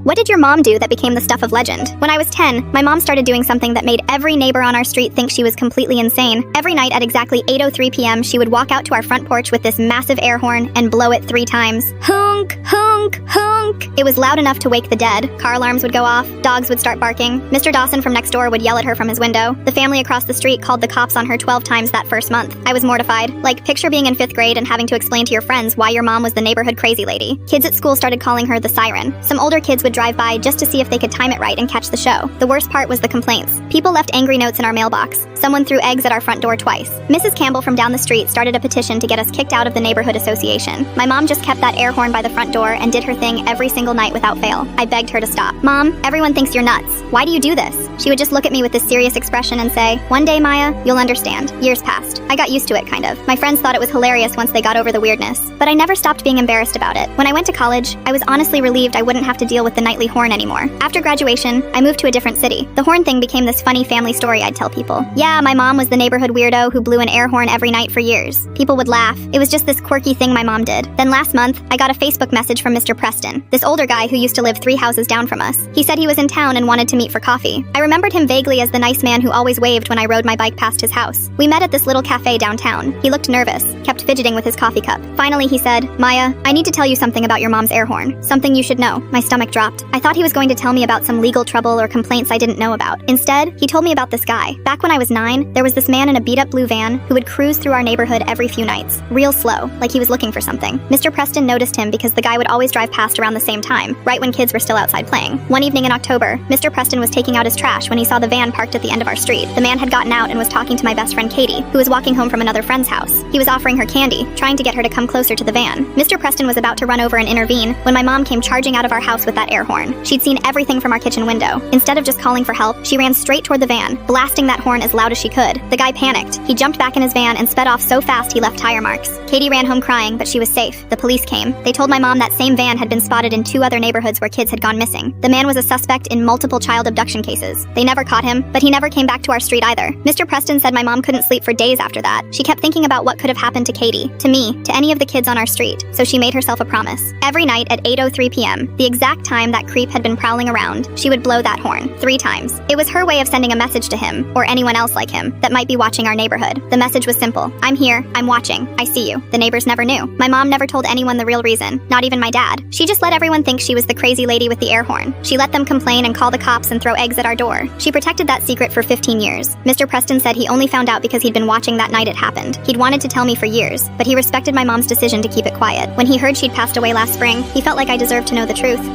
What did your mom do that became the stuff of legend? When I was 10, my mom started doing something that made every neighbor on our street think she was completely insane. Every night at exactly 8:03 p.m., she would walk out to our front porch with this massive air horn and blow it 3 times. Honk, honk, honk. It was loud enough to wake the dead. Car alarms would go off. Dogs would start barking. Mr. Dawson from next door would yell at her from his window. The family across the street called the cops on her 12 times that first month. I was mortified. Like, picture being in 5th grade and having to explain to your friends why your mom was the neighborhood crazy lady. Kids at school started calling her the siren. Some older kids would drive by just to see if they could time it right and catch the show. The worst part was the complaints. People left angry notes in our mailbox. Someone threw eggs at our front door twice. Mrs. Campbell from down the street started a petition to get us kicked out of the neighborhood association. My mom just kept that air horn by the front door and did her thing every single night without fail. I begged her to stop. Mom, everyone thinks you're nuts. Why do you do this? She would just look at me with this serious expression and say, "One day, Maya, you'll understand." Years passed. I got used to it, kind of. My friends thought it was hilarious once they got over the weirdness. But I never stopped being embarrassed about it. When I went to college, I was honestly relieved I wouldn't have to deal with the nightly horn anymore. After graduation, I moved to a different city. The horn thing became this funny family story I'd tell people. Yeah, my mom was the neighborhood weirdo who blew an air horn every night for years. People would laugh. It was just this quirky thing my mom did. Then last month, I got a Facebook message from Mr. Preston, this older guy who used to live 3 houses down from us. He said he was in town and wanted to meet for coffee. I remembered him vaguely as the nice man who always waved when I rode my bike past his house. We met at this little cafe downtown. He looked nervous, kept fidgeting with his coffee cup. Finally, he said, "Maya, I need to tell you something about your mom's air horn. Something you should know." My stomach dropped. I thought he was going to tell me about some legal trouble or complaints I didn't know about. Instead, he told me about this guy. Back when I was 9, there was this man in a beat-up blue van who would cruise through our neighborhood every few nights. Real slow, like he was looking for something. Mr. Preston noticed him because the guy would always drive past around the same time, right when kids were still outside playing. One evening in October, Mr. Preston was taking out his trash when he saw the van parked at the end of our street. The man had gotten out and was talking to my best friend Katie, who was walking home from another friend's house. He was offering her candy, trying to get her to come closer to the van. Mr. Preston was about to run over and intervene when my mom came charging out of our house with that air horn. She'd seen everything from our kitchen window. Instead of just calling for help, she ran straight toward the van, blasting that horn as loud as she could. The guy panicked. He jumped back in his van and sped off so fast he left tire marks. Katie ran home crying, but she was safe. The police came. They told my mom that same van had been spotted in 2 other neighborhoods where kids had gone missing. The man was a suspect in multiple child abduction cases. They never caught him, but he never came back to our street either. Mr. Preston said my mom couldn't sleep for days after that. She kept thinking about what could have happened to Katie, to me, to any of the kids on our street, so she made herself a promise. Every night at 8:03 p.m., the exact time that creep had been prowling around, she would blow that horn 3 times. It was her way of sending a message to him, or anyone else like him, that might be watching our neighborhood. The message was simple. "I'm here, I'm watching, I see you." The neighbors never knew. My mom never told anyone the real reason, not even my dad. She just let everyone think she was the crazy lady with the air horn. She let them complain and call the cops and throw eggs at our door. She protected that secret for 15 years. Mr. Preston said he only found out because he'd been watching that night it happened. He'd wanted to tell me for years, but he respected my mom's decision to keep it quiet. When he heard she'd passed away last spring, he felt like I deserved to know the truth.